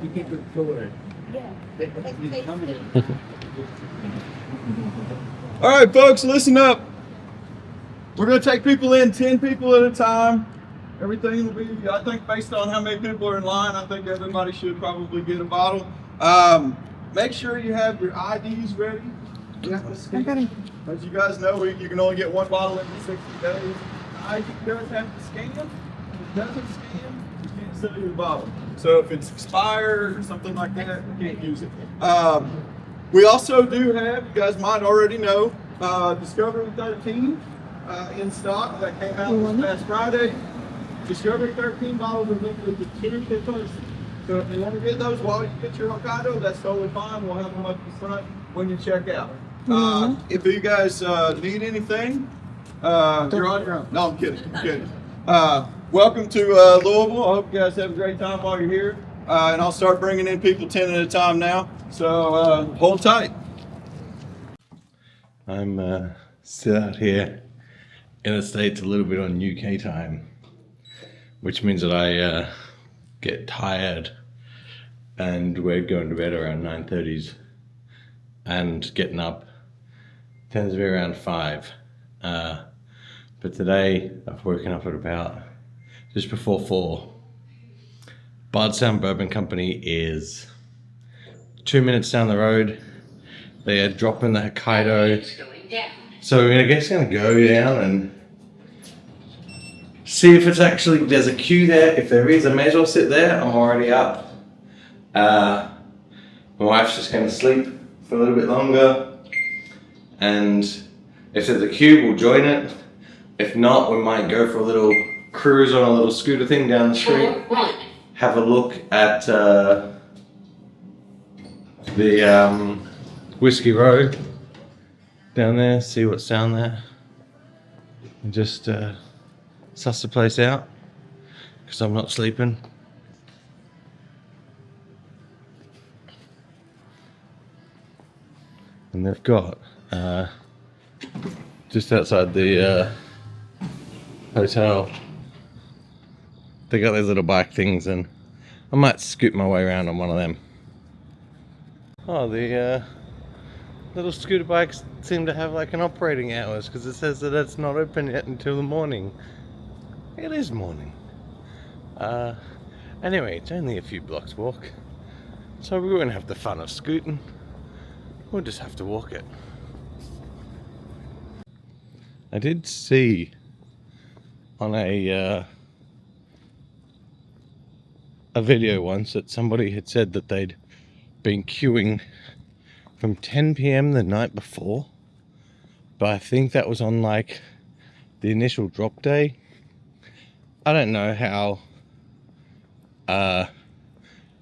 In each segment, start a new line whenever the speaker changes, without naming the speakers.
You keep it forward. All right, folks, listen up. We're going to take people in 10 people at a time. Everything will be, I think, based on how many people are in line, I think everybody should probably get a bottle. Make sure you have your IDs ready. You have to scan. As you guys know, you can only get one bottle every 60 days. ID does have to scan. If it doesn't scan, you can't sell you the bottle. So if it's expired or something like that, you can't use it. We also do have, you guys might already know, Discovery 13 in stock that came out this past Friday. Discovery 13 bottles are limited to 2 per person. So if you want to get those while you get your Hokkaido, that's totally fine. We'll have them up the front when you check out. If you guys need anything, you're on your own. No, I'm kidding. I'm kidding. Welcome to Louisville. I hope you guys have a great time while you're here. And I'll start bringing in people 10 at a time now. So hold tight.
I'm still out here in the States a little bit on UK time, which means that I get tired and we're going to bed around 9:30s and getting up tends to be around 5. But today I've woken up at about just before 4. Bardstown Bourbon Company is 2 minutes down the road. They are dropping the Hokkaido. So I guess I'm gonna go down and see if it's actually, there's a queue there. If there is, I may as well sit there. I'm already up. My wife's just gonna sleep for a little bit longer. And if there's a queue, we'll join it. If not, we might go for a little cruise on a little scooter thing down the street. Have a look at the Whiskey Row down there, see what's down there. And just suss the place out, because I'm not sleeping. And they've got, just outside the hotel, they got those little bike things, and I might scoot my way around on one of them. Oh, the little scooter bikes seem to have like an operating hours, because it says that it's not open yet until the morning. It is morning. Anyway, it's only a few blocks walk, so we won't have the fun of scooting. We'll just have to walk it. I did see on a video once that somebody had said that they'd been queuing from 10 p.m. the night before, but I think that was on like the initial drop day. I don't know how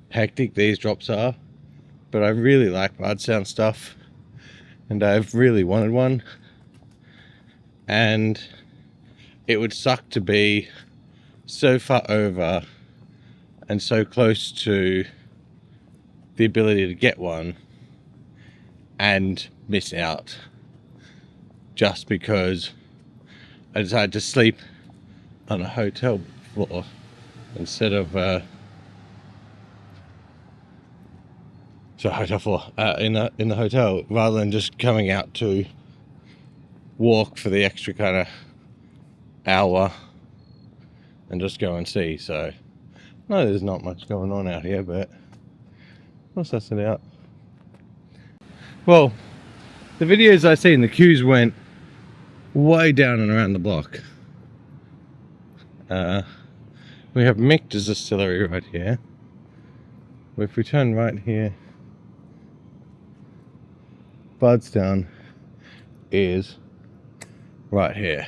hectic these drops are, but I really like Bardstown stuff and I've really wanted one, and it would suck to be so far over and so close to the ability to get one and miss out just because I decided to sleep on a hotel floor instead of hotel floor in the hotel, rather than just coming out to walk for the extra kind of hour and just go and see. So no, there's not much going on out here, but I'll suss it out. Well, the videos I seen, the queues went way down and around the block. We have Michters Distillery right here. If we turn right here, Bardstown is right here.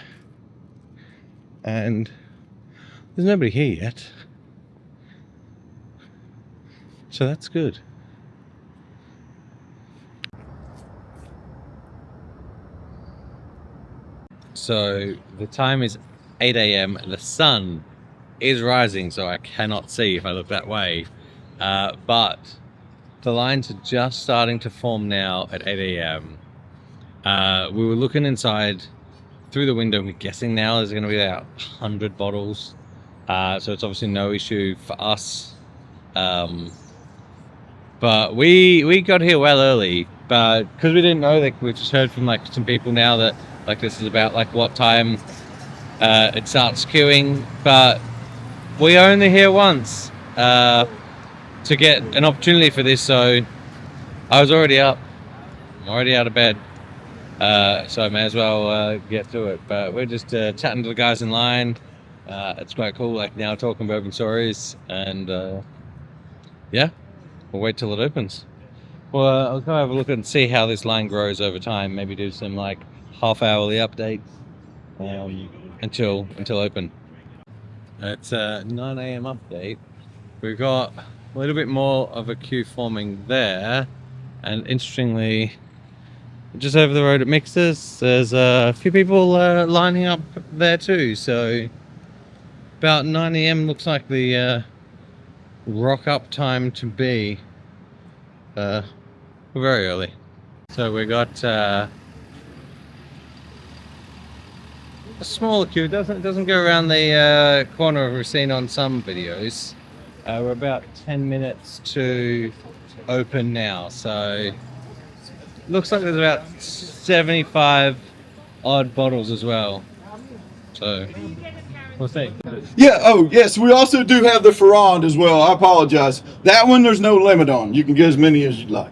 And there's nobody here yet. So that's good. So the time is 8 a.m. The sun is rising, so I cannot see if I look that way. But the lines are just starting to form now at 8 a.m. We were looking inside through the window. We're guessing now there's going to be about 100 bottles so it's obviously no issue for us. But we got here well early, but because we didn't know, like we just heard from like some people now that like this is about like what time it starts queuing, but we are only here once to get an opportunity for this, so I was already up. I'm already out of bed, so I may as well get to it. But we're just chatting to the guys in line. It's quite cool, like now talking bourbon stories, and yeah, we'll wait till it opens. Well, I'll go have a look and see how this line grows over time. Maybe do some like half-hourly updates until open. It's a 9 a.m. update. We've got a little bit more of a queue forming there, and interestingly, just over the road at Michters, there's a few people lining up there too. So about 9 a.m. looks like the rock up time to be. We're very early. So we got a smaller queue. It doesn't go around the corner we've seen on some videos. We're about 10 minutes to open now, so looks like there's about 75 odd bottles as well. So we'll see.
Yeah, oh yes, we also do have the Ferrand as well. I apologize. That one there's no limit on. You can get as many as you'd like.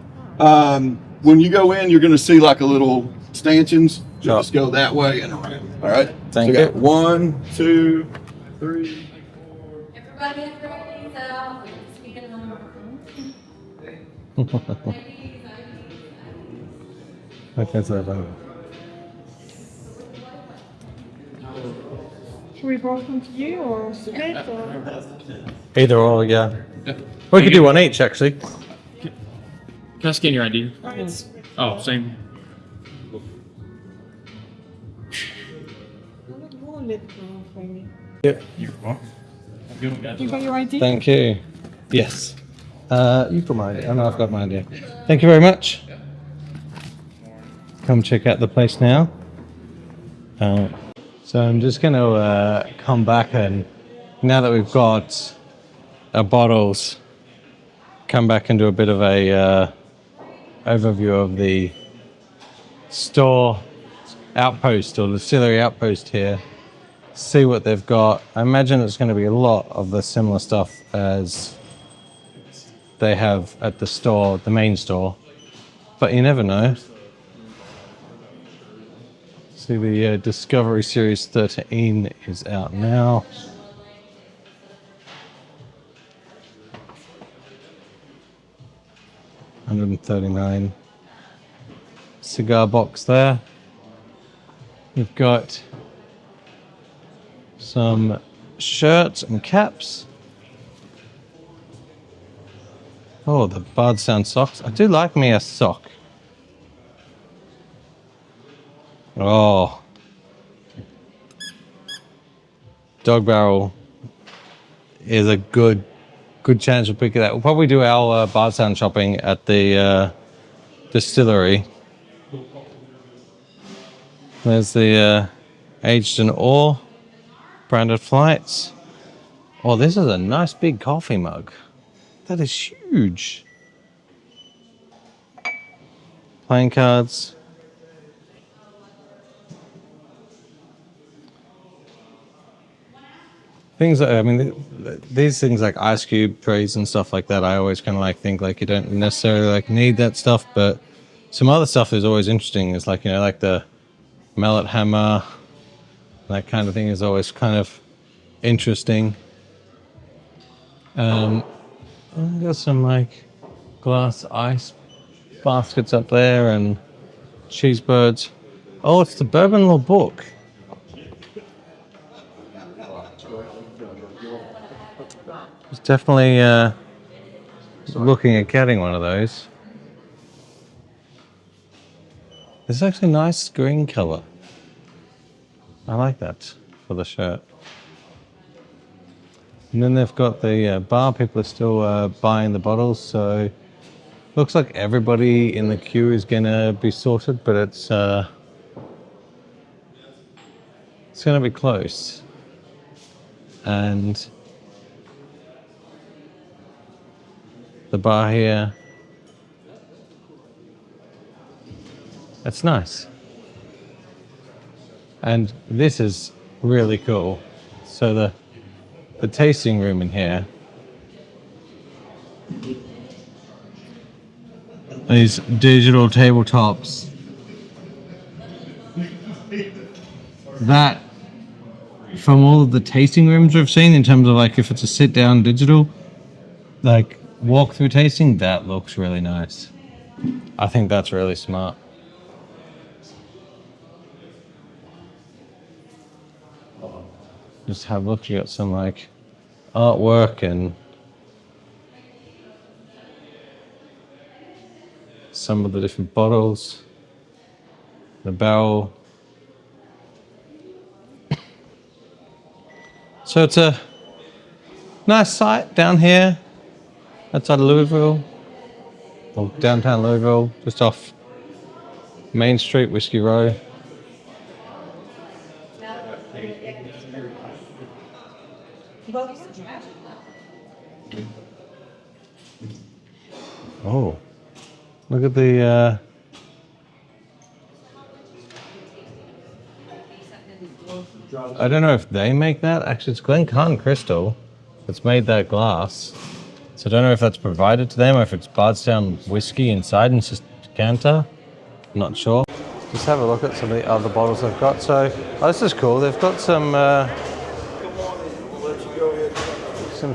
When you go in, you're going to see like a little stanchions. You
Sure.
just go that way and around. All right?
Thank
so
you.
Got 1, 2, 3.
Everybody get ready, so speaking on.
Okay, so
Should we both come to you or split or?
either or, yeah. We could do one each, actually.
Can I scan your ID?
It's
Oh, same.
more lip for me.
You're welcome.
You got your ID?
Thank you. Yes. You've got my idea. Oh no, I've got my idea. Thank you very much. Come check out the place now. So I'm just going to come back, and now that we've got our bottles, come back and do a bit of a overview of the store outpost or distillery outpost here. See what they've got. I imagine it's going to be a lot of the similar stuff as they have at the store, the main store, but you never know. See, the Discovery Series 13 is out now. $139. Cigar box there. We've got some shirts and caps. Oh, the Bardstown socks. I do like me a sock. Oh. Dog barrel is a good chance we'll pick it up. We'll probably do our Bardstown shopping at the distillery. There's the aged in ore branded flights. Oh, this is a nice big coffee mug. That is huge. Playing cards. Things that, I mean, these things like ice cube trays and stuff like that, I always kind of like think like you don't necessarily like need that stuff, but some other stuff is always interesting. It's like, you know, like the mallet hammer, that kind of thing is always kind of interesting. Got some like glass ice baskets up there and cheese birds. Oh, it's the Bourbon Law book. It's definitely looking at getting one of those. It's actually a nice green color. I like that for the shirt. And then they've got the bar. People are still buying the bottles, so looks like everybody in the queue is gonna be sorted, but it's gonna be close. and the bar here. It's nice. And this is really cool. So the tasting room in here, these digital tabletops, that from all of the tasting rooms we've seen, in terms of like if it's a sit down digital like walk through tasting, that looks really nice. I think that's really smart. Just have a look, you got some like artwork and some of the different bottles, the barrel. So it's a nice site down here outside of Louisville, or downtown Louisville, just off Main Street, Whiskey Row. Oh, look at the I don't know if they make that. Actually, it's Glencairn Crystal that's made that glass. So I don't know if that's provided to them or if it's Bardstown whiskey inside and it's just decanter. I'm not sure. Just have a look at some of the other bottles they've got. So, oh, this is cool. They've got some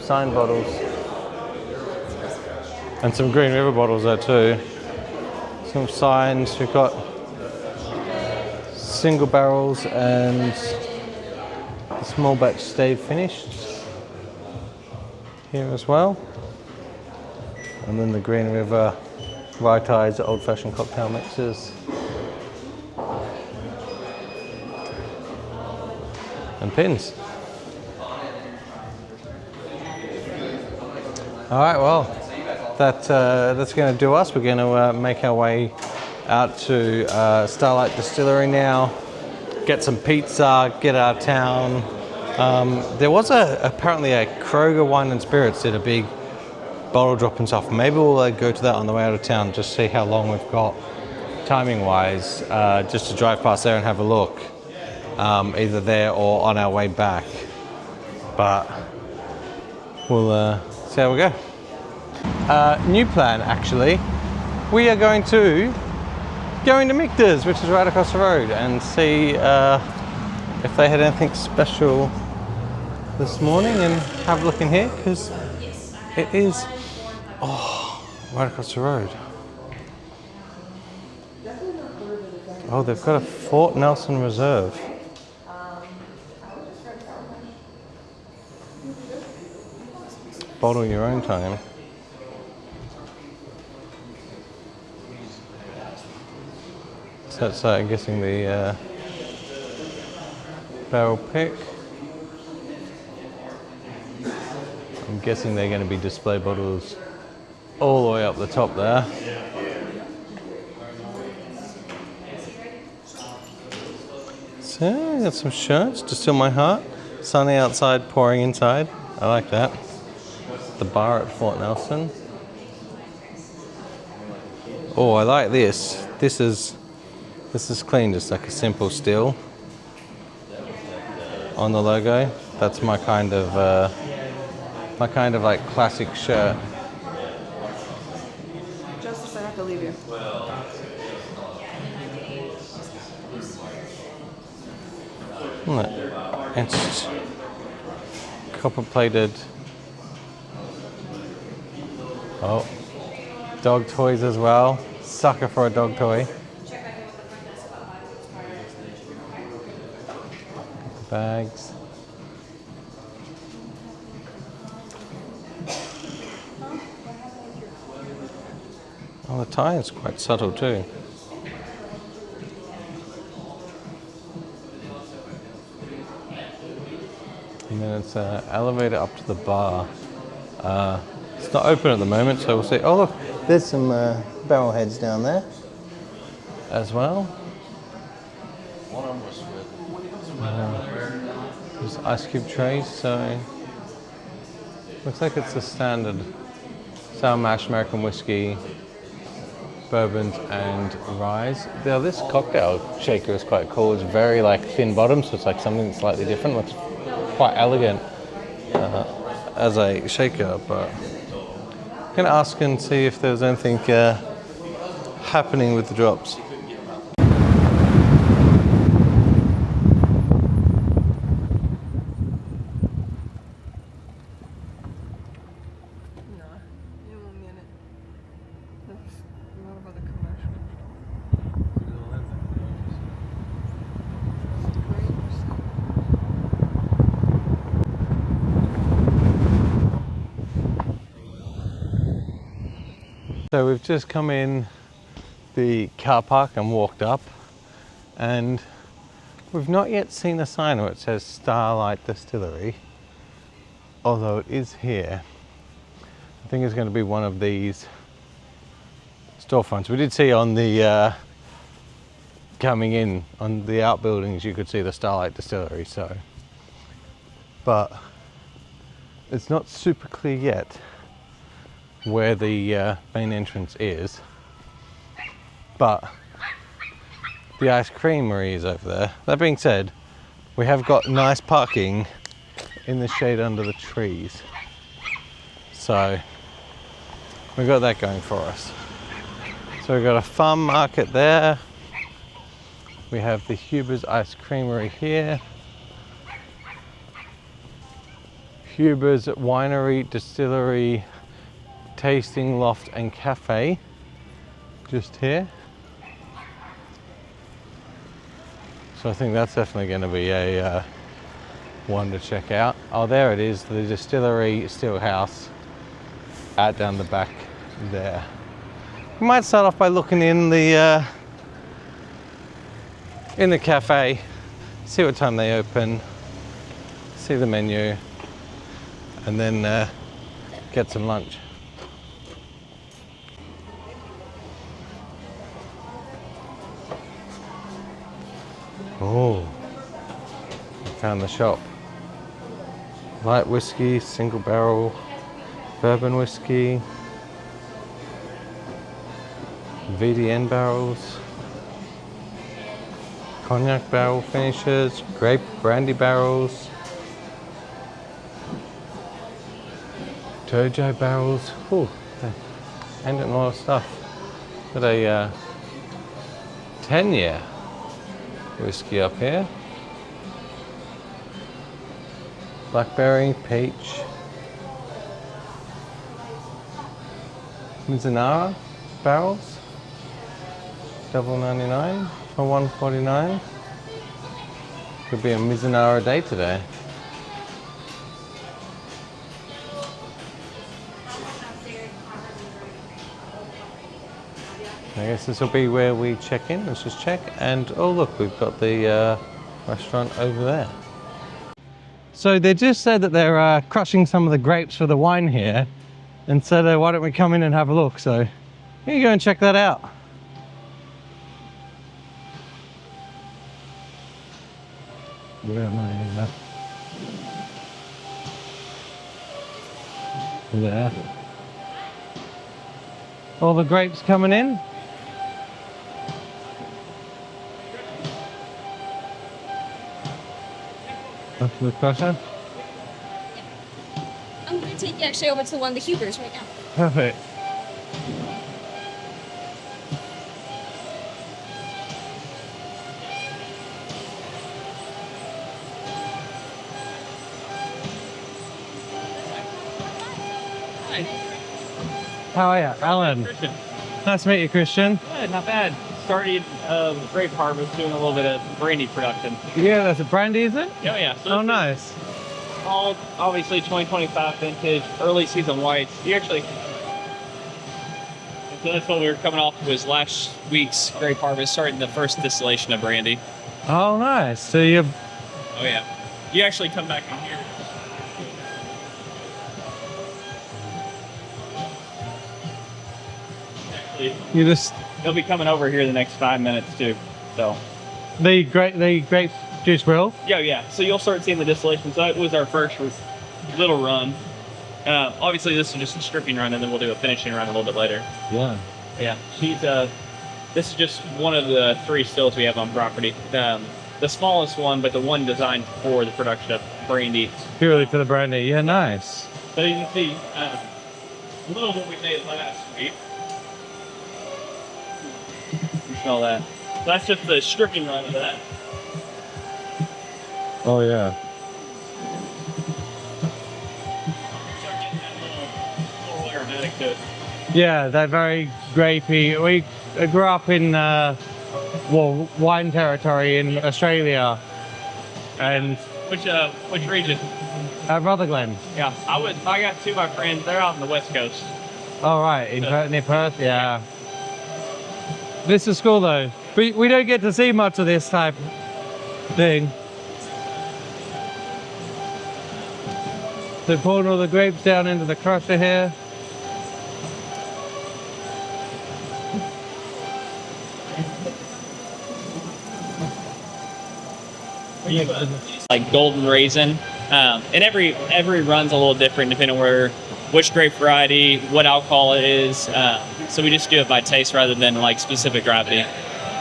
signed bottles and some Green River bottles there too. Some signs. We've got single barrels and a small batch stave finished here as well. And then the Green River Right Eyes old fashioned cocktail mixes. And pins. All right, well, that's going to do us. We're going to make our way out to Starlight Distillery now, get some pizza, get out of town. There was apparently a Kroger Wine and Spirits did a big bottle drop and stuff. Maybe we'll go to that on the way out of town, just see how long we've got timing wise, just to drive past there and have a look, either there or on our way back. But we'll see how we go. New plan, actually. We are going to Michters, which is right across the road, and see if they had anything special this morning, and have a look in here, because it is right across the road. Oh, they've got a Fort Nelson Reserve. Bottle your own time. So that's I'm guessing the barrel pick. I'm guessing they're going to be display bottles all the way up the top there. So, got some shirts, Distill My Heart. Sunny outside, pouring inside. I like that. The bar at Fort Nelson. Oh, I like this. This is clean, just like a simple still on the logo. That's my kind of like classic shirt.
Justice, I have to leave you.
It's copper plated. Oh, dog toys as well. Sucker for a dog toy. Bags. Oh, the tie is quite subtle too. And then it's an elevator up to the bar. It's not open at the moment, so we'll see. Oh look, there's some barrel heads down there as well. Just nice ice cube trays. So looks like it's the standard sour mash, American whiskey, bourbons and ryes. Now this cocktail shaker is quite cool. It's very like thin bottom, so it's like something slightly different. Looks quite elegant as a shaker, but I'm gonna ask and see if there's anything happening with the drops. So we've just come in the car park and walked up, and we've not yet seen a sign where it says Starlight Distillery, although it is here. I think it's going to be one of these storefronts. We did see on the coming in on the outbuildings, you could see the Starlight Distillery. So, but it's not super clear yet where the main entrance is, but the ice creamery is over there. That being said, we have got nice parking in the shade under the trees, so we've got that going for us. So we've got a farm market there, we have the Huber's ice creamery here, Huber's winery, distillery, tasting loft and cafe just here. So I think that's definitely going to be a one to check out. Oh, there it is, the distillery still house out down the back there. We might start off by looking in the cafe, see what time they open, see the menu, and then get some lunch. Oh, I found the shop. Light whiskey, single barrel, bourbon whiskey, VDN barrels, cognac barrel finishes, grape brandy barrels, Tojo barrels. Oh, and a lot of stuff. Got a 10-year whiskey up here. Blackberry, peach, Mizunara barrels, $1.99 for $1.49. Could be a Mizunara day today. I guess this will be where we check in. Let's just check. And oh look, we've got the restaurant over there. So they just said that they're crushing some of the grapes for the wine here, and said why don't we come in and have a look. So here you go and check that out. Where am I? There. All the grapes coming in. After the crusher.
I'm going to take you actually over to one of the Hubers right now.
Perfect.
Hi.
How are you, Alan?
Christian.
Nice to meet you, Christian.
Good, not bad. Started grape harvest, doing a little bit of brandy production.
Yeah, that's a brandy, is it?
Oh yeah. So
Oh,
this
nice.
is all obviously 2025 vintage, early season whites. You actually. So that's what we were coming off was last week's grape harvest, starting the first distillation of brandy.
Oh, nice. So you.
Oh yeah. You actually come back in here. Actually,
You just
he'll be coming over here the next 5 minutes too. So
the grape
juice will?
Yeah. So you'll start seeing the distillation. So that was our first little run. Obviously, this is just a stripping run, and then we'll do a finishing run a little bit later.
Yeah.
Yeah, this is just one of the 3 stills we have on property. The smallest one, but the one designed for the production of brandy.
Purely for the brandy. Yeah, nice.
So you can see a little what we made last week. You smell that? So that's just the stripping run of that.
Oh, yeah.
Start getting that little aromatic to it.
Yeah, they're very grapey. We grew up in, wine territory in Australia. And
Which region?
Rutherglen.
Yeah, I got 2 of my friends. They're out on the west coast.
Oh, right, near Perth, yeah. This is cool, though. We don't get to see much of this type thing. They're pouring all the grapes down into the crusher here.
Like golden raisin, and every run's a little different depending on which grape variety, what alcohol it is. So we just do it by taste rather than like specific gravity,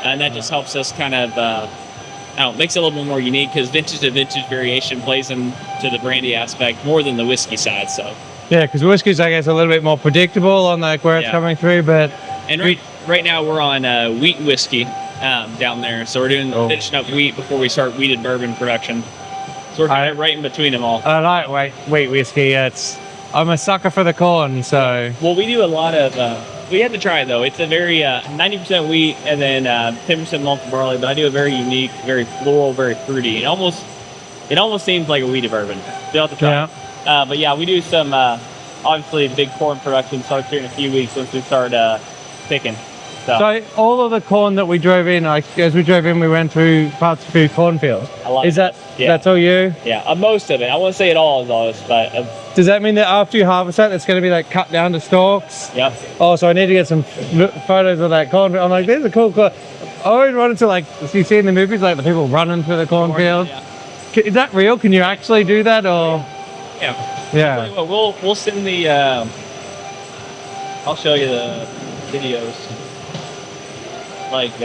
and that just helps us kind of makes it a little bit more unique because vintage to vintage variation plays into the brandy aspect more than the whiskey side. So
yeah, because whiskey's I guess a little bit more predictable on like where it's coming through, but
and right now we're on wheat whiskey. Down there, so we're finishing up wheat before we start wheated bourbon production. So we're kind of right in between them all.
I like wheat whiskey. I'm a sucker for the corn, so.
Well, we do a lot of. We had to try it though. It's a very 90% wheat and then 10% malted barley. But I do a very unique, very floral, very fruity. It almost seems like a wheated bourbon. You'll have to try.
Yeah.
But yeah, we do some. Obviously, big corn production starts here in a few weeks once we start picking.
So all of the corn that we drove in, as we drove in, we went through parts of the cornfield. That's all you?
Yeah, most of it. I won't say it all is ours, but
does that mean that after you harvest that, it's going to be like cut down to stalks?
Yep.
Oh, so I need to get some photos of that cornfield. I'm like, there's a cool corn. I always run into like you see in the movies, like the people running through the cornfield. Yeah. Is that real? Can you actually do that, or?
Yeah.
Yeah.
Well, we'll send the. I'll show you the videos. Like,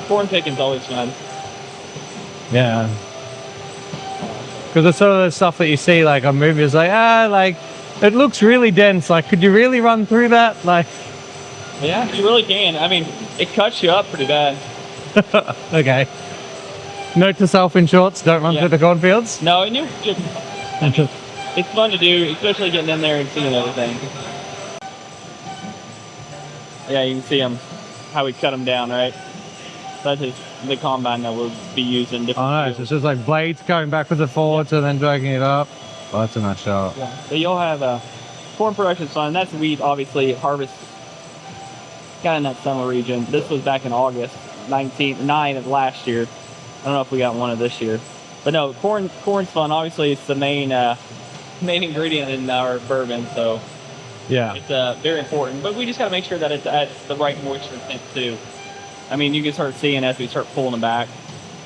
corn picking's always fun.
Yeah. Because it's sort of the stuff that you see, like, on movies, like, it looks really dense. Like, could you really run through that? Like...
Yeah, you really can. I mean, it cuts you up pretty bad.
Okay. Note to self in shorts, don't run through the cornfields.
No, and it's fun to do, especially getting in there and seeing everything. Yeah, you can see them. How we cut them down, right? That's the combine that we'll be using.
Oh, nice. It's just like blades going backwards and forwards and then dragging it up. Oh, that's a nice shot.
Yeah. So you'll have corn production fun. That's wheat, obviously, harvest kind of in that summer region. This was back in August 9 of last year. I don't know if we got one of this year. But no, corn's fun. Obviously, it's the main ingredient in our bourbon, so
yeah,
it's very important. But we just got to make sure that it's at the right moisture temp too. I mean, you can start seeing as we start pulling them back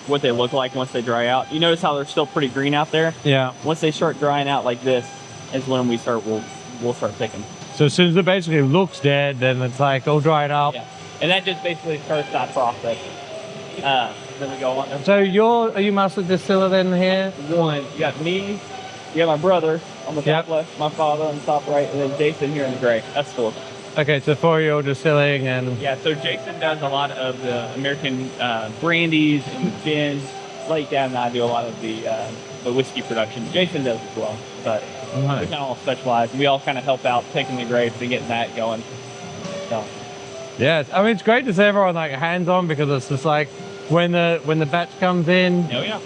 what they look like once they dry out. You notice how they're still pretty green out there?
Yeah.
Once they start drying out like this is when we'll start picking.
So as soon as it basically looks dead, then it's like all dried up.
Yeah. And that just basically starts that process. Then we go on.
So are you master distiller then here?
One. You got me, you got my brother on the top left, my father on the top right, and then Jason here in the gray. That's 4.
Okay, so 4-year-old distilling and...
Yeah, so Jason does a lot of the American brandies and gins. Blake, Dad, and I do a lot of the whiskey production. Jason does as well, but we kind of all specialize. We all kind of help out picking the grapes and getting that going. So.
Yeah, I mean, it's great to see everyone like hands-on because it's just like when the batch comes in.
Oh yeah.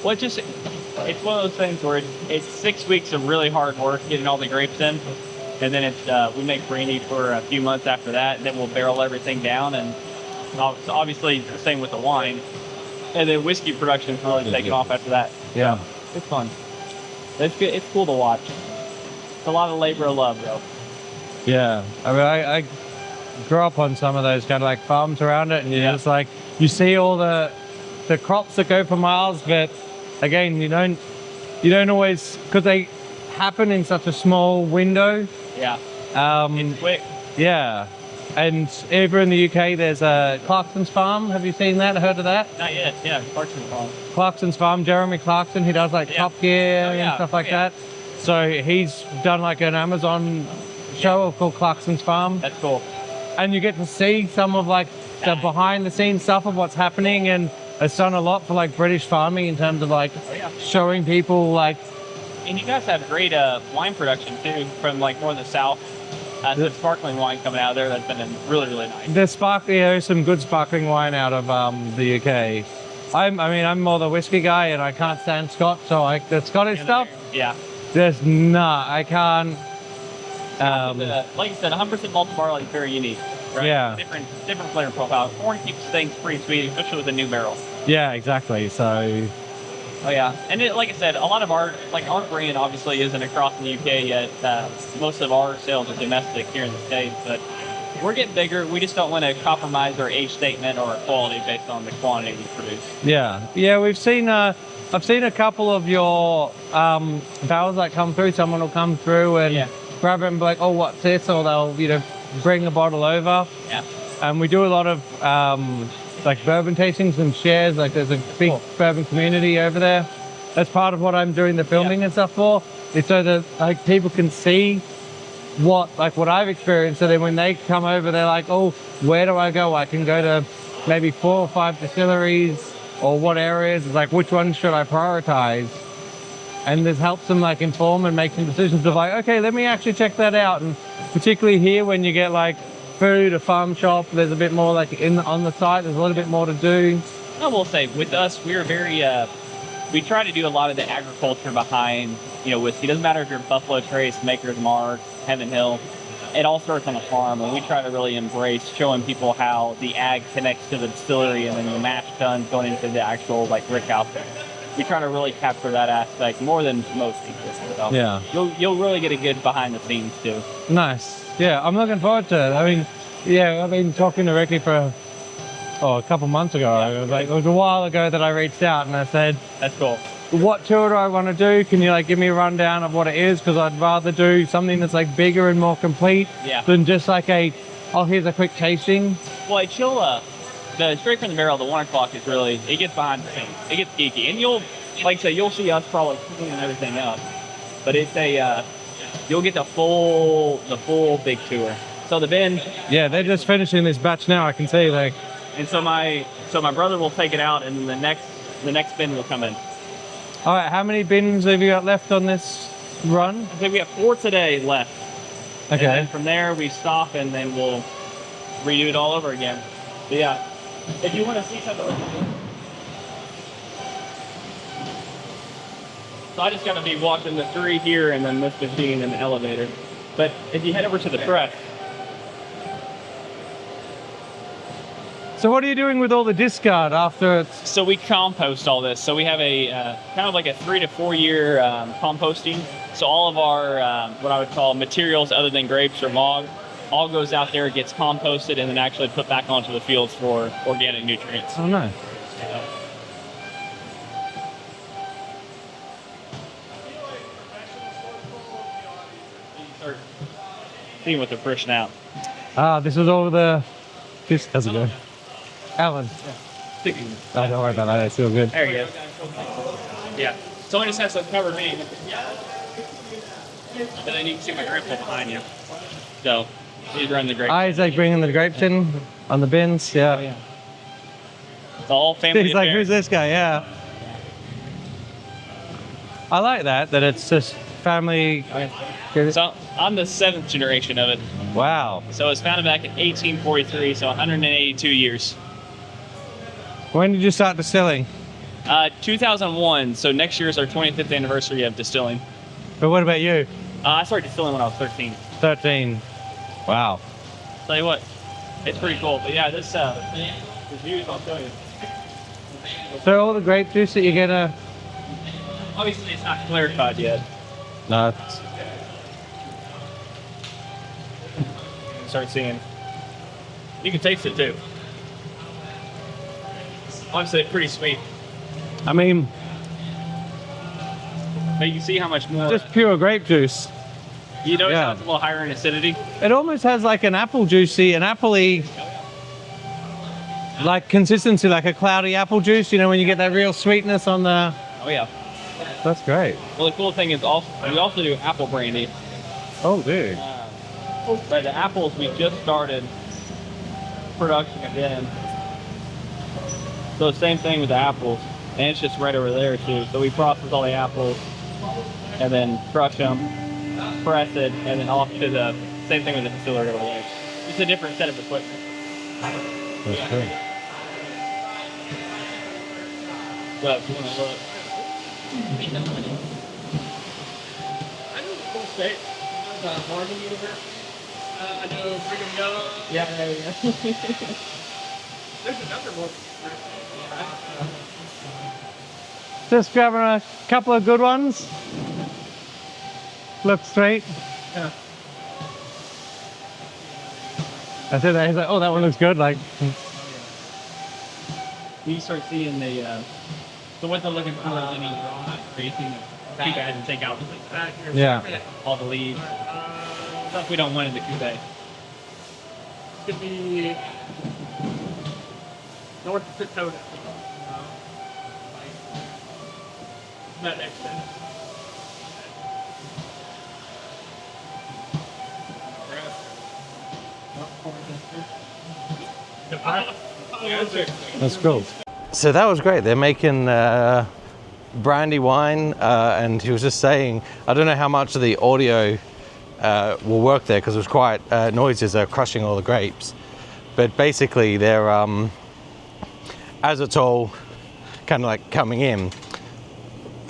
Well, it's one of those things where it's 6 weeks of really hard work getting all the grapes in. And then we make brandy for a few months after that, and then we'll barrel everything down, and obviously the same with the wine. And then whiskey production is really taking off after that.
Yeah.
So, it's fun. It's good. It's cool to watch. It's a lot of labor of love, though.
Yeah. I mean, I grew up on some of those kind of like farms around it, and you're just like, you see all the the crops that go for miles, but again, you don't always, because they happen in such a small window.
Yeah. It's quick.
Yeah. And over in the UK, there's a Clarkson's Farm. Have you seen that? Heard of that?
Not yet. Yeah, Clarkson's Farm.
Clarkson's Farm, Jeremy Clarkson, he does like
Yeah.
Top Gear
Oh, yeah.
and stuff like
Yeah.
that. So he's done like an Amazon show called Clarkson's Farm.
That's cool.
And you get to see some of like the behind the scenes stuff of what's happening, and it's done a lot for like British farming in terms of like showing people like.
And you guys have great wine production too, from like more of the south. Some sparkling wine coming out of there that's been really, really nice.
There's some good sparkling wine out of the UK. I'm more the whiskey guy, and I can't stand Scotch, so the Scottish stuff.
Yeah.
There's not. I can't.
Like you said, 100% malted barley is very unique. Right?
Yeah.
Different flavor profile. Corn keeps things pretty sweet, especially with a new barrel.
Yeah, exactly. So.
Oh yeah, and like I said, a lot of our brand obviously isn't across in the UK yet. Most of our sales are domestic here in the States, but we're getting bigger. We just don't want to compromise our age statement or our quality based on the quantity we produce.
Yeah. We've seen. I've seen a couple of your barrels that come through. Someone will come through and grab it and be like, "Oh, what's this?" Or they'll bring a bottle over.
Yeah.
And we do a lot of like bourbon tastings and shares. Like there's a big bourbon community over there. That's part of what I'm doing the filming and stuff for. It's so that like people can see what I've experienced. So then when they come over, they're like, "Oh, where do I go? I can go to maybe 4 or 5 distilleries, or what areas? Like which one should I prioritize?" And this helps them like inform and make some decisions of like, okay, let me actually check that out. And particularly here when you get like food, a farm shop, there's a bit more like on the site, there's a little bit more to do.
I will say, with us, we're very, we try to do a lot of the agriculture behind, whiskey. It doesn't matter if you're Buffalo Trace, Maker's Mark, Heaven Hill. It all starts on a farm, and we try to really embrace showing people how the ag connects to the distillery, and then the mash tuns going into the actual rick house. We try to really capture that aspect more than most people. So
Yeah.
You'll really get a good behind the scenes too.
Nice. Yeah, I'm looking forward to it. I mean, I've been talking to Ricky for a couple months ago. It was a while ago that I reached out and I said,
"That's cool.
What tour do I want to do? Can you give me a rundown of what it is? Because I'd rather do something that's bigger and more complete than just here's a quick tasting."
Well, the straight from the barrel, the 1 o'clock is really, it gets behind the scenes. It gets geeky, and you'll see us probably cleaning everything up, but it's you'll get the full big tour. So the bin.
Yeah, they're just finishing this batch now. I can see
And so my brother will take it out, and the next bin will come in.
All right, how many bins have you got left on this run?
I think we have 4 today left.
Okay.
And then from there we stop, and then we'll redo it all over again. But yeah, if you want to see something. So I just got to be walking the 3 here, and then this machine and the elevator. But if you head over to the press.
So what are you doing with all the discard after it's...
So we compost all this. So we have a kind of like a 3 to 4 year composting. So all of our, what I would call materials other than grapes or mog, all goes out there, gets composted, and then actually put back onto the fields for organic nutrients.
Oh, nice.
Start seeing what they're pushing out.
This is all the... This doesn't go. Alan.
Yeah.
Oh, don't worry about that. It's still good.
There you go. Yeah. So I just has to cover me. And then you can see my grandpa behind you. So he's running the grape.
He's bringing the grapes in on the bins. Yeah.
Oh, yeah. It's all family.
He's
affair.
who's this guy? Yeah. I like that it's just family.
So I'm the 7th generation of it.
Wow.
So it was founded back in 1843, so 182 years.
When did you start distilling?
2001, so next year is our 25th anniversary of distilling.
But what about you?
I started distilling when I was 13.
13. Wow.
Tell you what, it's pretty cool. But yeah, this views I'll show you.
So all the grape juice that you're gonna...
Obviously it's not clear cut yet.
No. It's...
Start seeing. You can taste it too. Honestly, pretty sweet.
I mean,
But you can see how much more.
just pure grape juice.
You know,
yeah.
it's a little higher in acidity.
It almost has like an apple juicy, an appley, like consistency, like a cloudy apple juice. You know, when you get that real sweetness on the.
Oh yeah.
That's great.
Well, the cool thing is we also do apple brandy.
Oh, dude.
But the apples, we just started production again. So same thing with the apples, and it's just right over there too. So we process all the apples, and then crush them, press it, and then off to the same thing with the distillery over there. It's a different set of equipment.
That's good.
But if you want to look. I know the cool state. Bourbon universe. I know Freedom Young. Yeah, There's another one.
Just grabbing a couple of good ones. Look straight.
Yeah.
I said that. He's like, oh, that one looks good. Like,
You start seeing the. So what they're looking for is any raw creatine to keep ahead and take out
yeah.
all the leaves. Stuff we don't want in the coupe. Could be North Dakota. Not next then.
That's cool. So that was great. They're making brandy wine, and he was just saying, I don't know how much of the audio will work there because it was quite noisy as they're crushing all the grapes. But basically, they're as it's all kind of like coming in,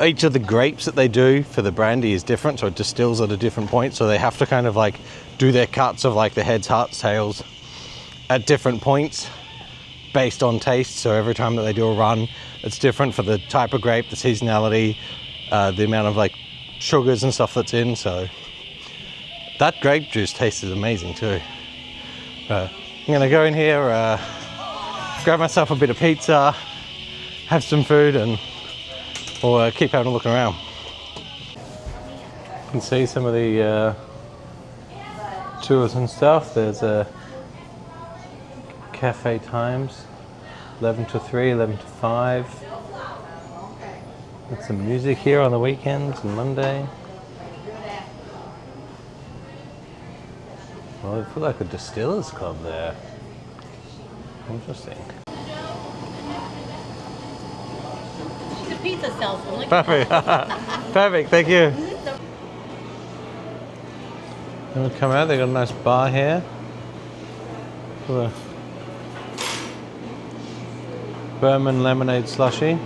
each of the grapes that they do for the brandy is different, so it distills at a different point. So they have to kind of like do their cuts of like the heads, hearts, tails at different points based on taste. So every time that they do a run, it's different for the type of grape, the seasonality, the amount of like sugars and stuff that's in. So that grape juice tastes amazing too. I'm gonna go in here, grab myself a bit of pizza, have some food, and we'll keep having a look around. You can see some of the tours and stuff. There's a cafe times, 11 to 3, 11 to 5. Got some music here on the weekends and Monday. Well, I feel like a distillers club there. Interesting.
She's a pizza salesman. Look
Perfect. Perfect, thank you. Then we come out, they got a nice bar here. For the Bourbon lemonade slushy.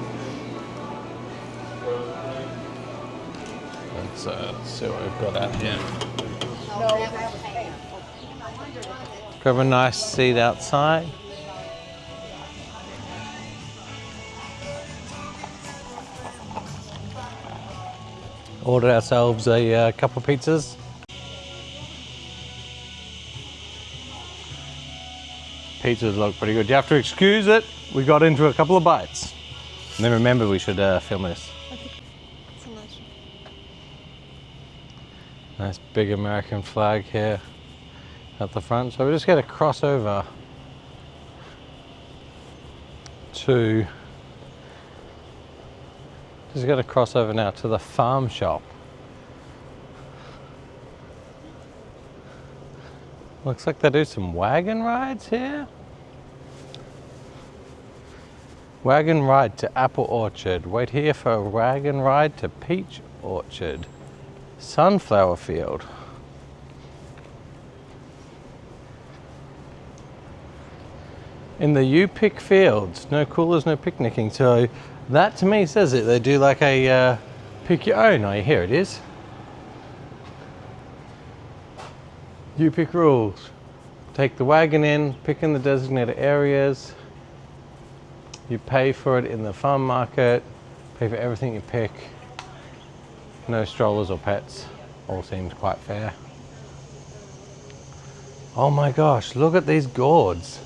Let's see what we've got out here. Grab a nice seat outside. Ordered ourselves a couple of pizzas. Pizzas look pretty good. You have to excuse it. We got into a couple of bites. And then remember we should film this. Nice big American flag here at the front. So we just get a crossover to now to the farm shop. Looks like they do some wagon rides here. Wagon ride to apple orchard. Wait here for a wagon ride to peach orchard. Sunflower field. In the U-pick fields, no coolers, no picnicking. So that to me says it. They do like a pick your own. Oh, here it is. U-pick rules. Take the wagon in, pick in the designated areas. You pay for it in the farm market. Pay for everything you pick. No strollers or pets. All seems quite fair. Oh my gosh, look at these gourds.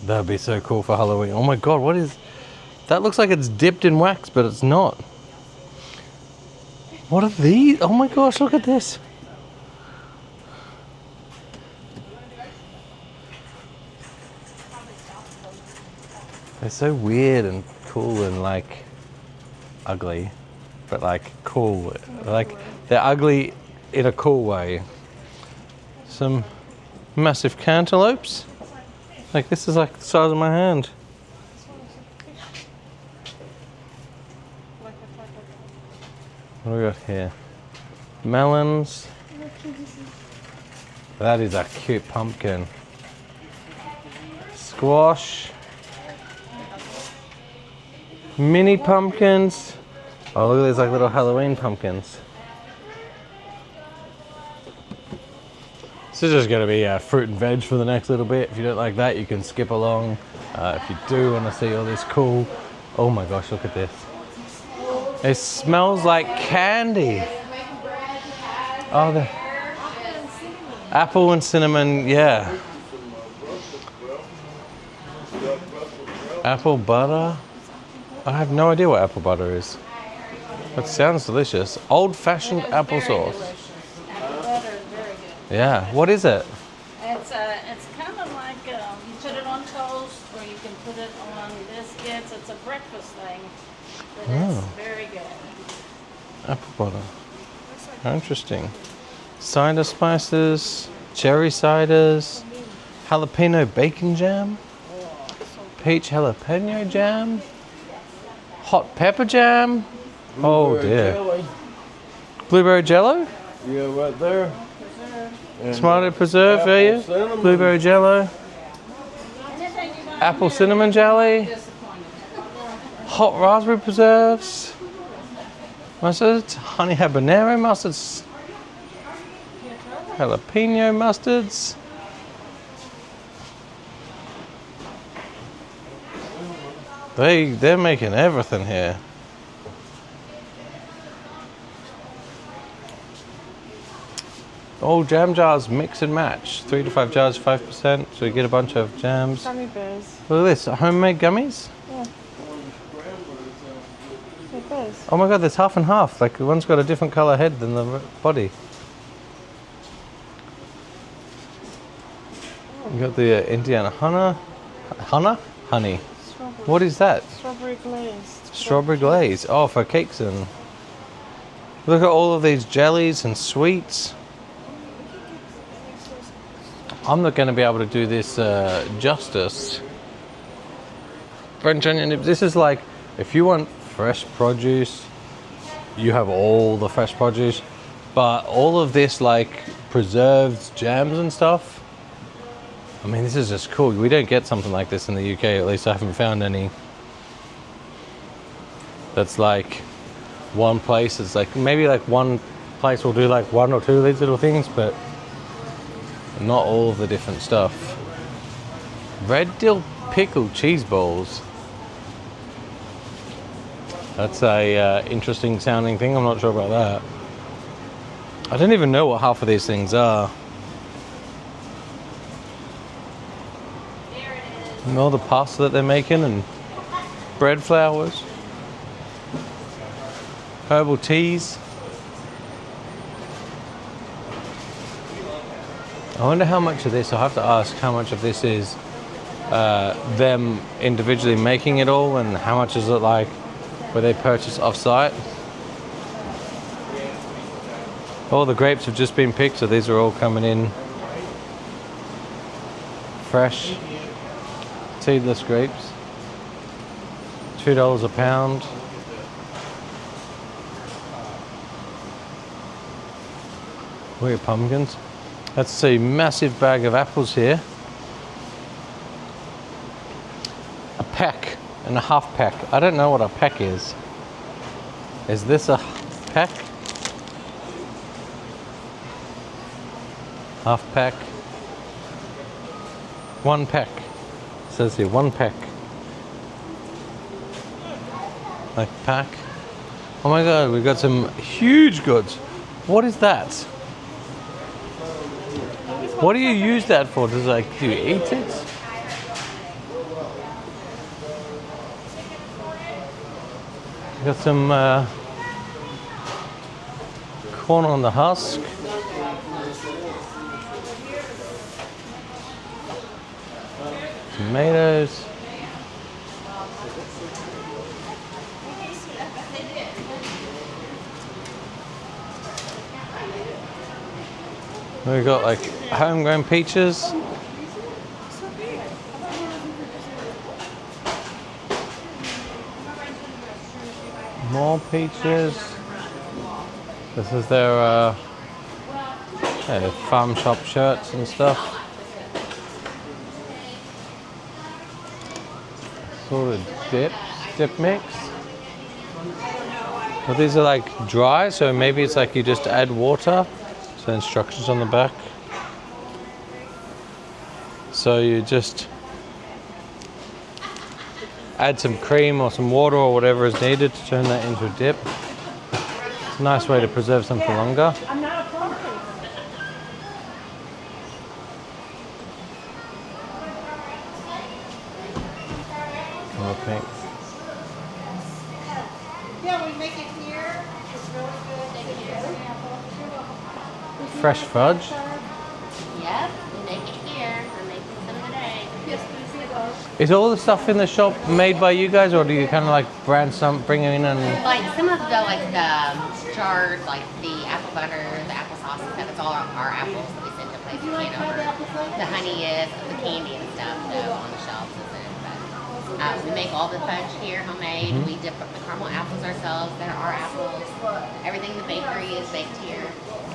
That'd be so cool for Halloween. Oh my god, what is... That looks like it's dipped in wax, but it's not. What are these? Oh my gosh, look at this. They're so weird and cool and like ugly, but like cool. Like they're ugly in a cool way. Some massive cantaloupes. Like this is like the size of my hand. What do we got here? Melons. That is a cute pumpkin. Squash. Mini pumpkins. Oh, look at these like little Halloween pumpkins. This is just going to be fruit and veg for the next little bit. If you don't like that, you can skip along. If you do want to see all this cool... Oh my gosh, look at this. It smells like candy. Oh, the apple and cinnamon, yeah. Apple butter. I have no idea what apple butter is. It sounds delicious. Old-fashioned applesauce.
Butter is very good.
Yeah. What is it?
It's kind of like you put it on toast, or you can put it on biscuits. It's a breakfast thing, but it's very good.
Apple butter. Interesting. Cider spices, cherry ciders, jalapeno bacon jam, peach jalapeno jam, hot pepper jam. Oh dear. Blueberry jello?
Yeah, right there.
Tomato preserve for you. Blueberry jello. Apple cinnamon jelly. Hot raspberry preserves. Mustard. Honey habanero mustards. Jalapeno mustards. They're making everything here. All jam jars mix and match. 3 to 5 jars, 5%. So you get a bunch of jams.
Gummy bears.
Look at this, homemade gummies.
Yeah. They're bears.
Oh my god, there's half and half. Like one's got a different color head than the body. You got the Indiana honey.
Strawberry.
What is that?
Strawberry glazed.
Strawberry glaze. Oh, for cakes and. Look at all of these jellies and sweets. I'm not going to be able to do this justice. French onion. This is like, if you want fresh produce, you have all the fresh produce. But all of this like preserved jams and stuff. I mean, this is just cool. We don't get something like this in the UK. At least I haven't found any. That's like one place. It's like maybe like one place will do like 1 or 2 of these little things, but not all of the different stuff. Red dill pickle cheese balls. That's a interesting sounding thing. I'm not sure about that. I don't even know what half of these things are. And all the pasta that they're making and bread flours. Herbal teas. I wonder how much of this, I'll have to ask how much of this is them individually making it all and how much is it like where they purchase off-site. All the grapes have just been picked, so these are all coming in fresh. Seedless grapes, $2 a pound. Weird pumpkins. Let's see, massive bag of apples here. A peck and a half peck. I don't know what a peck is. Is this a peck? Half peck. 1 peck. It says here 1 peck. Like pack. Oh my god, we've got some huge goods. What is that? What do you use that for? Does like, do you eat it? Got some corn on the husk. Tomatoes. We've got like homegrown peaches. More peaches. This is their farm shop shirts and stuff. Sort of dip mix. Well, these are like dry, so maybe it's like you just add water. So instructions on the back. So you just add some cream or some water or whatever is needed to turn that into a dip. It's a nice way to preserve some for longer. More pink.
Yeah, we make it here. It's really good.
Fresh fudge.
Yep, we make it here. I'm making some today. Yes, please.
Is all the stuff in the shop made by you guys, or do you kind of like brand some, bring it in and...
Like some of the jars, like the apple butter, the apple sauce and stuff, it's all our apples that we send to places Hanover. The honey is, the candy and stuff, though, on the shelves isn't. But we make all the fudge here, homemade.
Mm-hmm.
We dip the caramel apples ourselves. They're our apples. Everything in the bakery is baked here.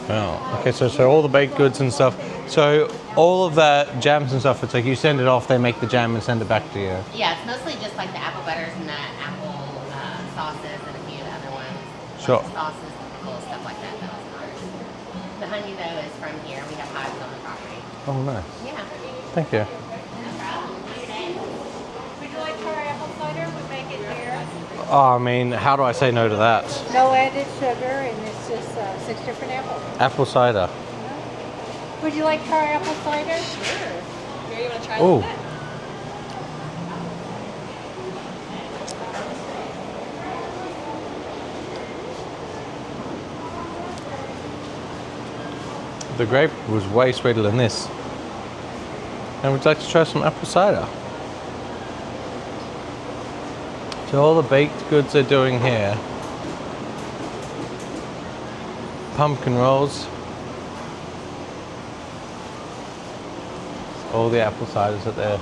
Oh, okay, so all the baked goods and stuff. So all of that jams and stuff, it's like you send it off, they make the jam and send it back to you.
Yeah, it's mostly just like the apple butters and the apple sauces and a few of the other ones.
Sure.
Like sauces and pickles, stuff like that. That was ours. The honey, though, is from here. We have hives on the property.
Oh, nice.
Yeah.
Thank you.
No problem.
Would you like our apple cider? We make it here.
Oh, I mean, how do I say no to that?
No added sugar, and it's just 6 different apples.
Apple cider.
Would you like our apple cider? Sure. Here, you want to try
Oh.
that?
The grape was way sweeter than this. And would you like to try some apple cider? So all the baked goods they're doing here. Pumpkin rolls. All the apple ciders that they're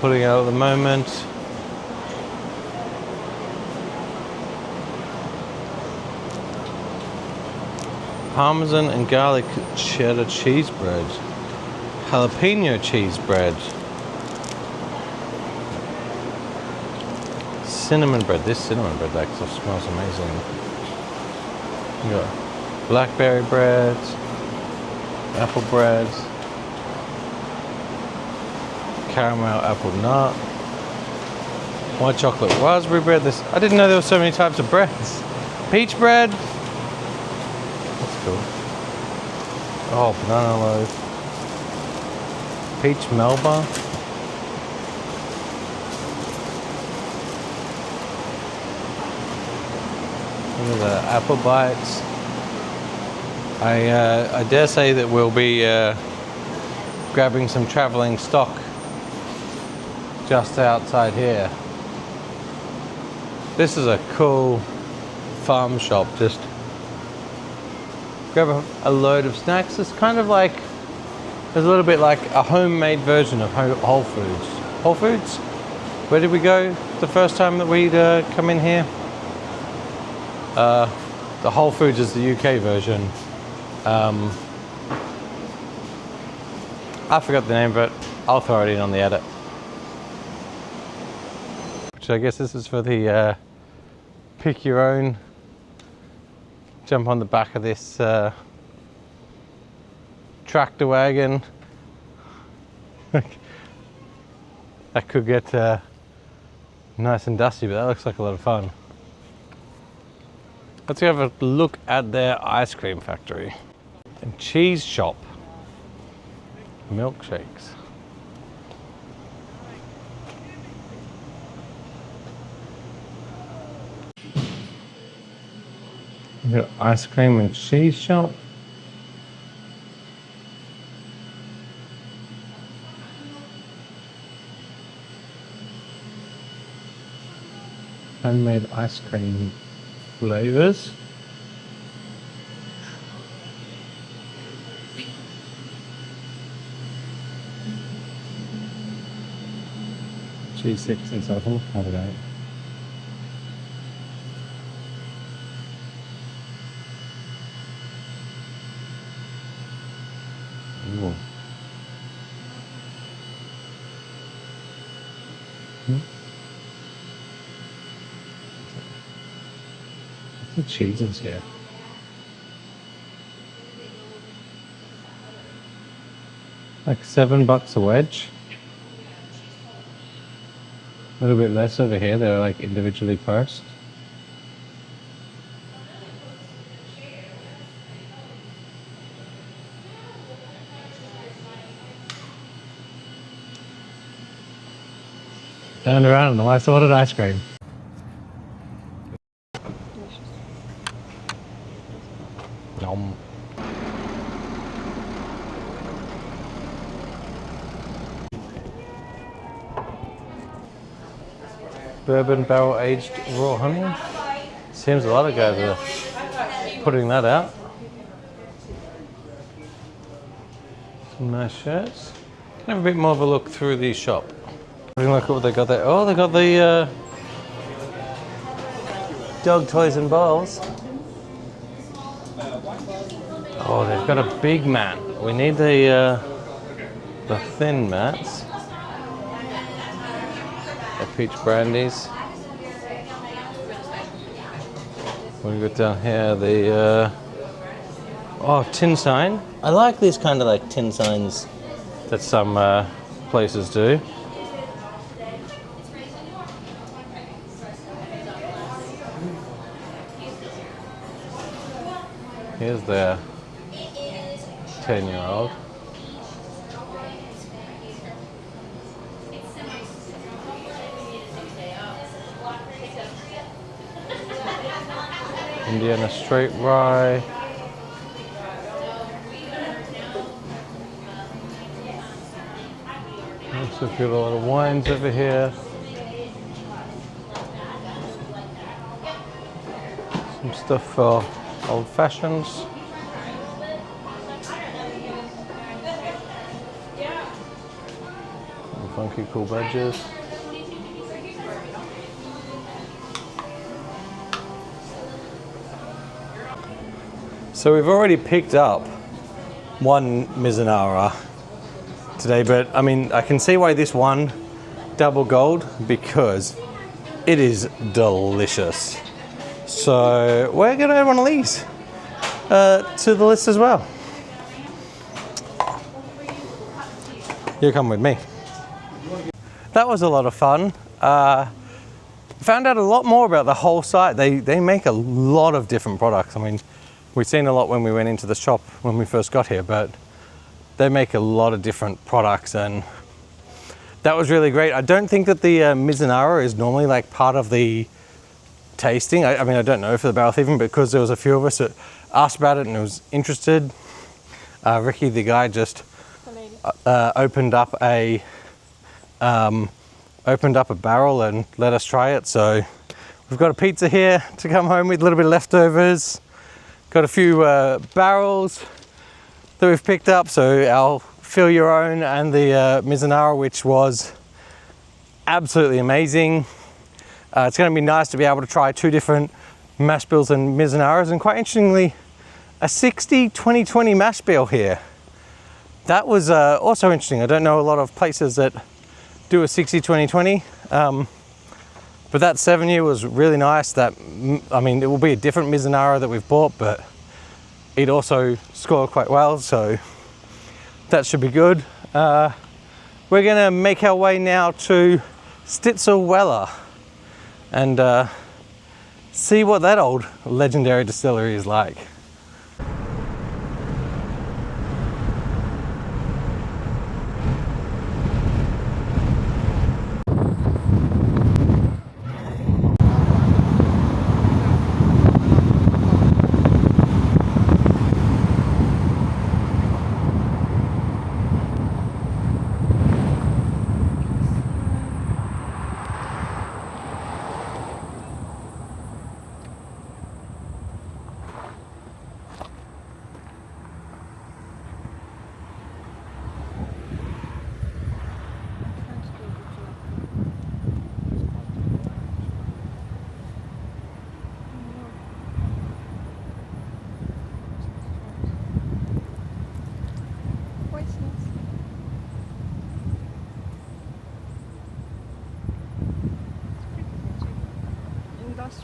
putting out at the moment. Parmesan and garlic cheddar cheese bread. Jalapeno cheese bread. Cinnamon bread. This cinnamon bread like smells amazing. You got blackberry bread, apple bread, caramel apple nut, white chocolate raspberry bread. This I didn't know there were so many types of breads. Peach bread. That's cool. Oh, banana loaf. Peach melba. Look at the apple bites. I dare say that we'll be grabbing some traveling stock just outside here. This is a cool farm shop. Just grab a load of snacks. It's kind of like, there's a little bit like a homemade version of Whole Foods. Whole Foods? Where did we go the first time that we'd come in here? The Whole Foods is the UK version. I forgot the name, but I'll throw it in on the edit. Which I guess this is for the pick your own. Jump on the back of this tractor wagon. That could get nice and dusty, but that looks like a lot of fun. Let's have a look at their ice cream factory and cheese shop. Milkshakes. We got ice cream and cheese shop. Homemade ice cream flavors. Cheese sticks and stuff. How about that? Ooh. The cheeses here. Like $7 a wedge. A little bit less over here. They're like individually priced. Turned around and I ordered ice cream. Yum. Bourbon barrel aged raw honey. Seems a lot of guys are putting that out. Some nice shirts. Can have a bit more of a look through the shop. Look at what they got there. Oh, they got the dog toys and bowls. Oh, they've got a big mat. We need the thin mats. The peach brandies. What do we got down here? The tin sign. I like these kind of like tin signs that some places do. Here's their 10-year-old. Indiana straight rye. Also got a lot of wines over here. Some stuff for old fashions. Some funky cool badges. So we've already picked up one Mizunara today, but I mean, I can see why this one double gold, because it is delicious. So we're gonna add one of these to the list as well. You come with me. That was a lot of fun. Found out a lot more about the whole site. They make a lot of different products. I mean, we've seen a lot when we went into the shop when we first got here, but they make a lot of different products, and that was really great. I don't think that the Mizunara is normally like part of the tasting. I mean, I don't know for the barrel thieving, because there was a few of us that asked about it and was interested. Ricky, the guy, just opened up a barrel and let us try it. So we've got a pizza here to come home with, a little bit of leftovers. Got a few barrels that we've picked up, so our fill your own and the Mizunara, which was absolutely amazing. It's going to be nice to be able to try two different mash bills and Mizunaras, and quite interestingly, a 60-20-20 mash bill here. That was also interesting. I don't know a lot of places that do a 60-20-20, but that 7-year was really nice. That, I mean, it will be a different Mizunara that we've bought, but it also scored quite well, so that should be good. We're gonna make our way now to Stitzel-Weller and see what that old legendary distillery is like.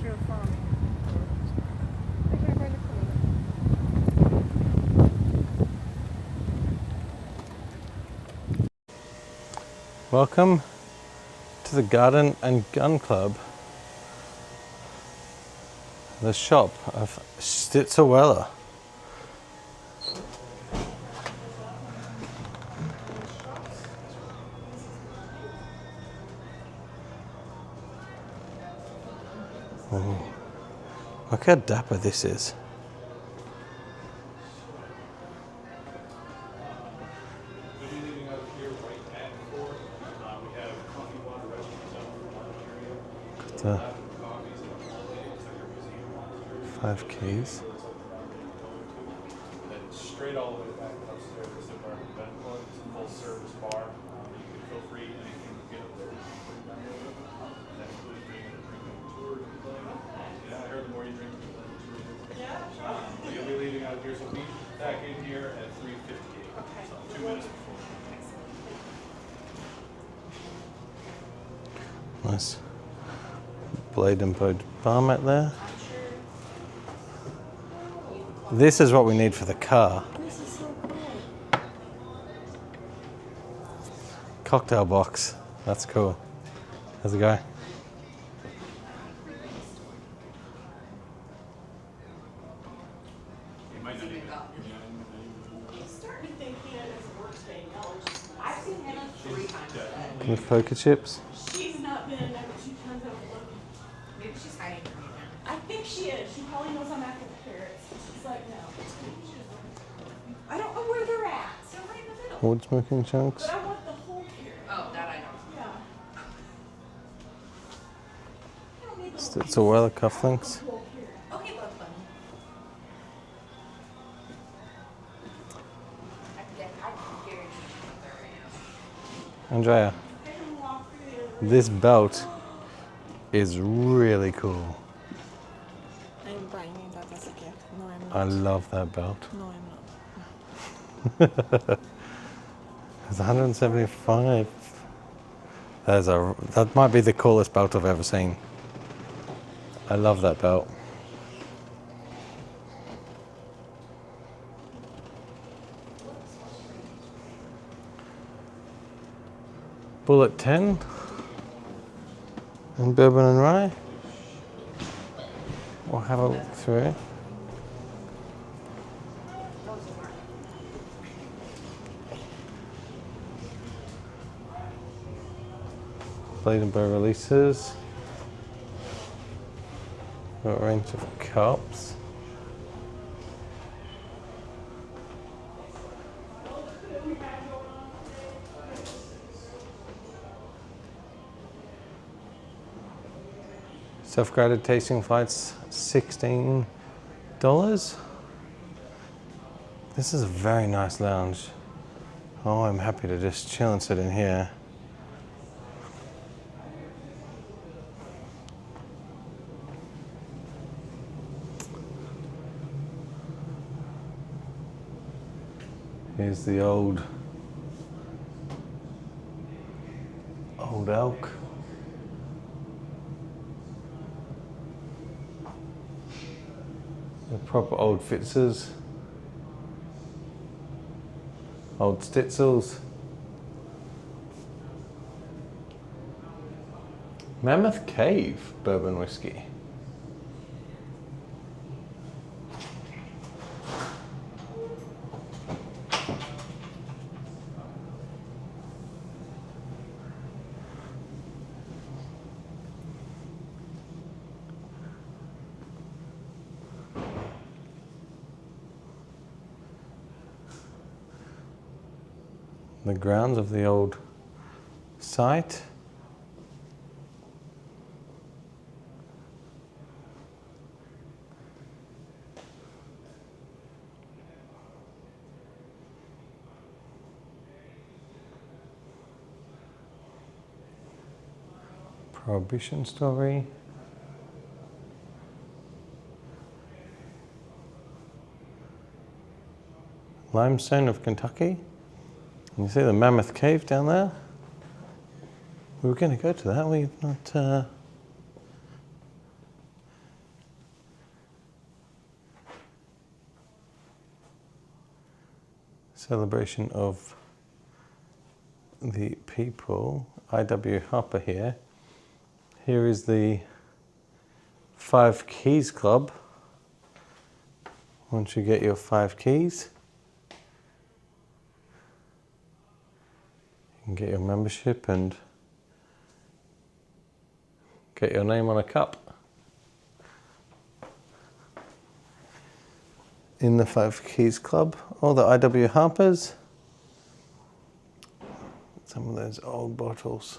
industrial farming. Okay, we're in the
Welcome to the Garden and Gun Club, the shop of Stitzel-Weller. Oh, look how dapper this is. Got the 5 keys.
Straight all the way back upstairs is the Bourbon Event Club. It's a full service bar. You can feel free anything to get up there. That includes being a drinking tour. Yeah, I heard the more you drink, the more the tour. Yeah. You'll be leaving out here, so be back in here at 3:58. Okay. So 2 minutes before.
Nice blade and bowed bar mat there. This is what we need for the car.
This is so cool.
Cocktail box. That's cool. How's it going? With poker chips.
She's not been in there, but she comes over looking.
Maybe she's hiding from you now.
I think she is. She probably knows I'm after the carrots. She's like, no. I don't know where they're at. They're right in the middle.
Wood smoking chunks.
But I want the whole carrot.
Oh, that I know.
Yeah. I don't need the
Stitzel-Weller cufflinks.
whole carrot.
Okay, Bugs Bunny. I can guarantee you there right now.
Andrea,
I can walk through the other
this belt is really cool.
I'm buying that as a gift. No, I'm not.
I love that belt.
No, I'm not.
It's 175. That might be the coolest belt I've ever seen. I love that belt. Bullet 10 and bourbon and rye. We'll have a look through. Blade and bow releases. Got a range of cups. Self-guided tasting flights, $16. This is a very nice lounge. Oh, I'm happy to just chill and sit in here. Here's the old elk. The proper old Fitzers. Old Stitzels. Mammoth Cave bourbon whiskey. The grounds of the old site. Prohibition story. Limestone of Kentucky. You see the Mammoth Cave down there? We were going to go to that, we've not...
celebration of the people. I.W. Harper here. Here is the 5 Keys Club. Once you get your 5 keys, you can get your membership and get your name on a cup in the 5 Keys Club. All the I.W. Harpers. Some of those old bottles.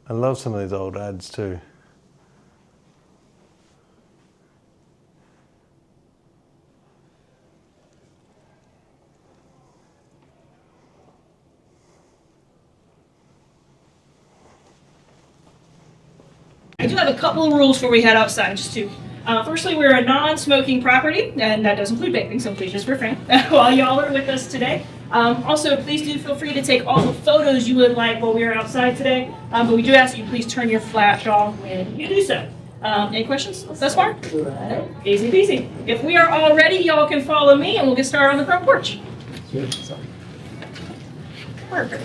I love some of these old ads too.
I do have a couple of rules before we head outside, just to. Firstly, we're a non-smoking property, and that does include vaping, so please just refrain while y'all are with us today. Also, please do feel free to take all the photos you would like while we are outside today, but we do ask you please turn your flash off when you do so. Any questions thus far? Easy peasy. If we are all ready, y'all can follow me, and we'll get started on the front porch. Work.